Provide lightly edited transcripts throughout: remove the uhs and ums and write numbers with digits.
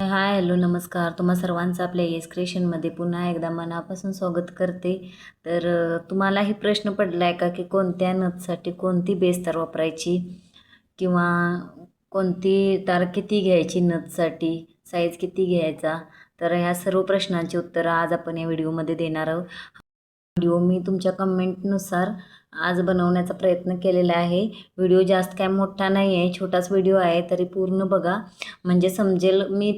Hi hello नमस्कार. तुम्हा सर्वांचं आपल्या येस क्रिएशनमध्ये पुन्हा एकदा मनापासून स्वागत करते. तर तुम्हालाही प्रश्न पडला आहे का की कोणत्या नथसाठी कोणती बेस तार वापरायची किंवा कोणती तार किती घ्यायची नथसाठी, साईज किती घ्यायचा. तर ह्या सर्व प्रश्नांची उत्तरं आज आपण या व्हिडिओमध्ये देणार आहोत. व्हिडिओ मी तुमच्या कमेंटनुसार आज बनवण्याचा प्रयत्न केलेला आहे. व्हिडिओ जास्त काय मोठा नाही आहे, छोटाच व्हिडिओ आहे, तरी पूर्ण बघा म्हणजे समजेल. मी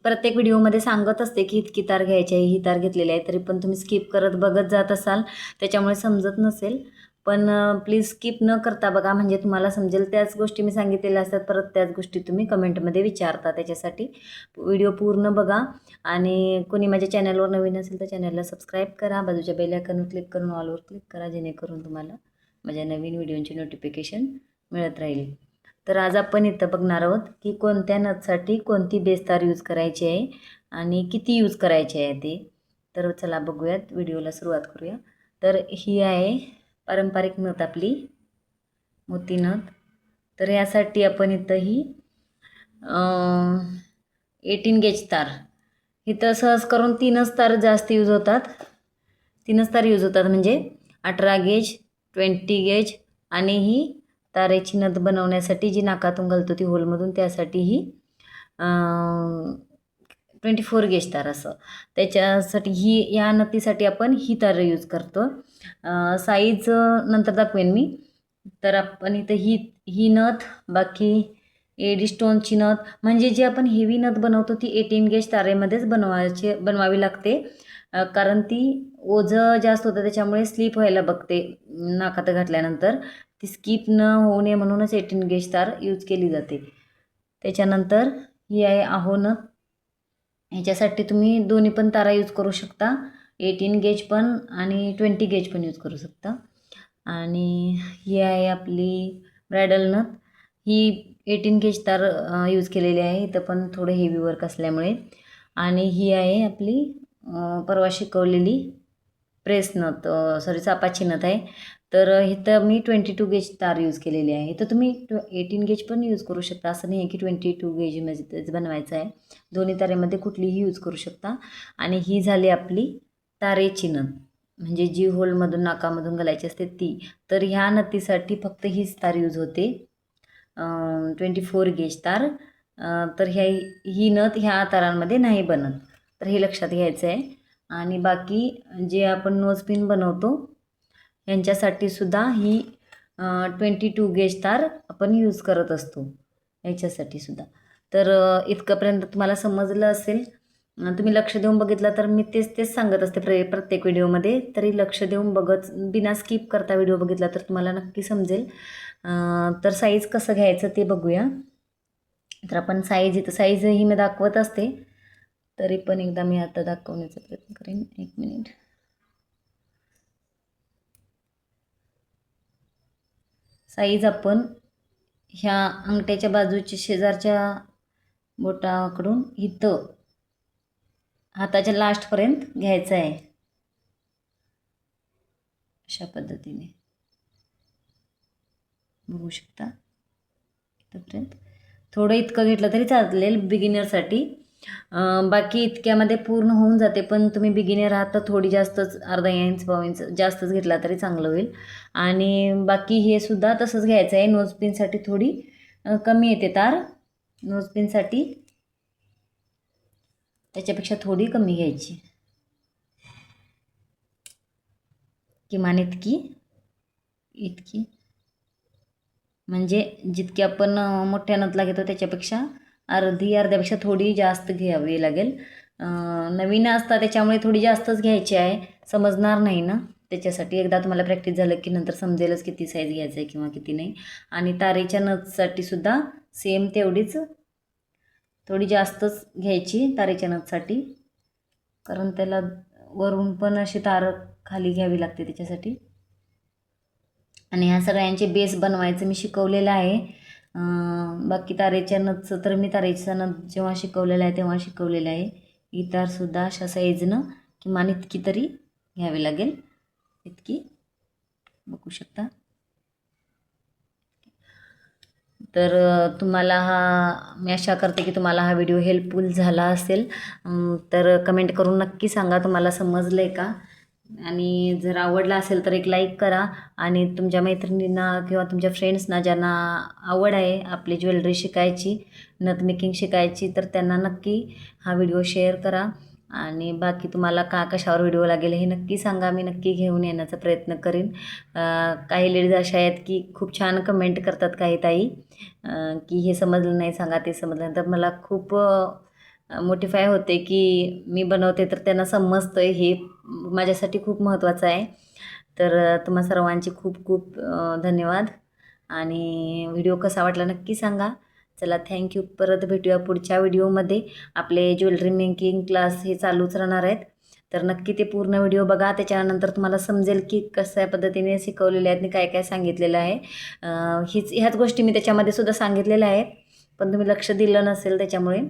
प्रत्येक व्हिडिओमध्ये सांगत असते की इतकी तार घ्यायची आहे, ही तार घेतलेली आहे, तरी पण तुम्ही स्किप करत बघत जात असाल, त्याच्यामुळे समजत नसेल. पण प्लीज स्किप न करता बघा, म्हणजे तुम्हाला समजेल. त्याच गोष्टी मी सांगितलेल्या असतात, परत त्याच गोष्टी तुम्ही कमेंटमध्ये विचारता. त्याच्यासाठी व्हिडिओ पूर्ण बघा. आणि कोणी माझ्या चॅनलवर नवीन असेल तर चॅनलला सबस्क्राईब करा, बाजूच्या बेल आयकॉनवर क्लिक करून ऑलवर क्लिक करा, जेणेकरून तुम्हाला माझ्या नवीन व्हिडिओची नोटिफिकेशन मिळत राहील. तर आज आपण इथं बघणार आहोत की कोणत्या नथसाठी कोणती बेस तार यूज करायची आहे आणि किती यूज करायची आहे ते. तर चला बघूयात, व्हिडिओला सुरुवात करूया. तर ही आहे पारंपरिक नथ आपली, मोती नथ. तर यासाठी आपण इथं ही 18 गेज तार, इथं सहज करून 3च तार जास्त यूज होतात. 3च तार यूज होतात, म्हणजे 18 गेज, 20 गेज आणि ही तारेची नथ बनवण्यासाठी जी नाकातून घालतो ती होलमधून, त्यासाठी ही 24 गेज तार. असं त्याच्यासाठी ही या नथीसाठी आपण ही तार यूज करतो. साईज नंतर दाखवेन मी. तर आपण इथं ही नथ, बाकी एडी स्टोनची नथ, म्हणजे जी आपण हेवी नथ बनवतो ती 18 गेज तारेमध्येच बनवावी लागते. कारण ती ओझं जास्त होतं, त्याच्यामुळे स्लिप व्हायला बघते नाकात घातल्यानंतर. ती स्किप न होऊ नये म्हणूनच 18 गेज तार यूज केली जाते. त्याच्यानंतर ही आहे आहो नथ. ह्याच्यासाठी तुम्ही दोन्ही पण तारा यूज करू शकता, 18 गेज पण आणि 20 गेज पण यूज करू शकता. आणि ही आहे आपली ब्रायडल नथ. ही 18 गेज तार यूज केलेली आहे, इथं पण थोडं हेवी वर्क असल्यामुळे. आणि ही आहे आपली परवा शिकवलेली प्रेस नथ, सॉरी चापाची नथ आहे. तर इथं मी 22 गेज तार यूज केलेली आहे. इथं तुम्ही 18 गेज पण यूज करू शकता, असं नाही आहे की 22 गेजमध्येच बनवायचं आहे. दोन्ही तारेमध्ये कुठलीही यूज करू शकता. आणि ही झाली आपली तारेची नथ, म्हणजे जी होलमधून नाकामधून घालायची असते ती. तर ह्या नथीसाठी फक्त हीच तार यूज होते, 24 गेज तार. तर ही नथ ह्या तारांमध्ये नाही बनत, तर हे लक्षात घ्यायचं आहे. आणि बाकी जे आपण नोजपिन बनवतो यांच्यासाठी सुद्धा ही 22 गेज तार आपण यूज करत असतो याच्यासाठी सुद्धा. तर इतकंपर्यंत तुम्हाला समजलं असेल. तुम्ही लक्ष देऊन बघितलं तर मी तेच सांगत असते प्रत्येक व्हिडिओमध्ये, तरी लक्ष देऊन बघत बिना स्किप करता व्हिडिओ बघितला तर तुम्हाला नक्की समजेल. तर साईज कसं घ्यायचं ते बघूया. तर आपण साईज ही मी दाखवत असते, तरी पण एकदा मी आता दाखवण्याचा प्रयत्न करेन. 1 मिनिट. साईज आपण ह्या अंगठ्याच्या बाजूच्या शेजारच्या बोटाकडून इथं हाताच्या लास्टपर्यंत घ्यायचं आहे, अशा पद्धतीने बघू शकता. इथंपर्यंत थोडं इतकं घेतलं तरी चालेल बिगिनरसाठी. बाकी इतक्यामध्ये पूर्ण होऊन जाते, पण तुम्ही बिगिनर आहात तर थोडी जास्तच, अर्धा इंच पाव इंच जास्तच घेतला तरी चांगलं होईल. आणि बाकी हे सुद्धा तसंच घ्यायचं आहे. नोजपिनसाठी थोडी कमी येते तार, नोजपिनसाठी त्याच्यापेक्षा थोडी कमी घ्यायची, किमान इतकी म्हणजे जितकी आपण मोठ्या नथला घेतो त्याच्यापेक्षा अर्ध्यापेक्षा थोडी जास्त घ्यावी लागेल. नवीन असता त्याच्यामुळे थोडी जास्तच घ्यायची आहे, समजणार नाही ना, त्याच्यासाठी एकदा तुम्हाला प्रॅक्टिस झालं की नंतर समजेलच किती साईज घ्यायचं आहे किंवा किती नाही. आणि तारेच्या नथसाठी सुद्धा सेम तेवढीच, थोडी जास्तच घ्यायची तारेच्या नथसाठी, कारण त्याला वरून पण अशी तार खाली घ्यावी लागते त्याच्यासाठी. आणि ह्या सगळ्यांचे बेस बनवायचं मी शिकवलेलं आहे. बाकी तारेच्या नथचं तर मी तारेचा नथ जेव्हा शिकवलेला आहे तेव्हा शिकवलेलं आहे. ही तारसुद्धा अशा साईजनं किमान इतकी तरी घ्यावी लागेल, इतकी बघू शकता. तर तुम्हाला मी आशा करते की तुम्हाला हा व्हिडिओ हेल्पफुल झाला असेल. तर कमेंट करून नक्की सांगा तुम्हाला समजलं आहे का, आणि जर आवडला असेल तर एक लाईक करा. आणि तुमच्या मैत्रिणींना किंवा तुमच्या फ्रेंड्सना ज्यांना आवड आहे आपली ज्वेलरी शिकायची, नथ मेकिंग शिकायची, तर त्यांना नक्की हा व्हिडिओ शेअर करा. आणि बाकी तुम्हाला कशावर व्हिडिओ लागेल हे नक्की सांगा, मी नक्की घेऊन येण्याचा प्रयत्न करीन. काही लेडीज अशा आहेत की खूप छान कमेंट करतात काही ताई, की हे समजलं नाही सांगा, ते समजलं नाही. तर मला खूप मोटिफाय होते की मी बनवते तर त्यांना समजतं आहे, हे माझ्यासाठी खूप महत्त्वाचं आहे. तर तुम्हा सर्वांचे खूप खूप धन्यवाद. आणि व्हिडिओ कसा वाटला नक्की सांगा. चला, थँक्यू. परत भेटूया पुढच्या व्हिडिओमध्ये. आपले ज्वेलरी मेकिंग क्लास हे चालूच राहणार आहेत, तर नक्की ते पूर्ण व्हिडिओ बघा. त्याच्यानंतर तुम्हाला समजेल की कशा पद्धतीने शिकवलेले आहेत आणि काय काय सांगितलेलं आहे. ह्याच गोष्टी मी त्याच्यामध्ये सुद्धा सांगितलेल्या आहेत, पण तुम्ही लक्ष दिलं नसेल त्याच्यामुळे.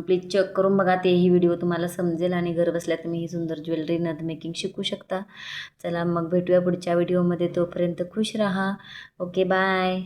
प्लीज चेक करून बघा, तेही व्हिडिओ तुम्हाला समजेल आणि घरबसल्या तुम्ही ही सुंदर ज्वेलरी नथ मेकिंग शिकू शकता. चला मग भेटूया पुढच्या व्हिडिओमध्ये. तोपर्यंत खुश राहा. Okay, bye.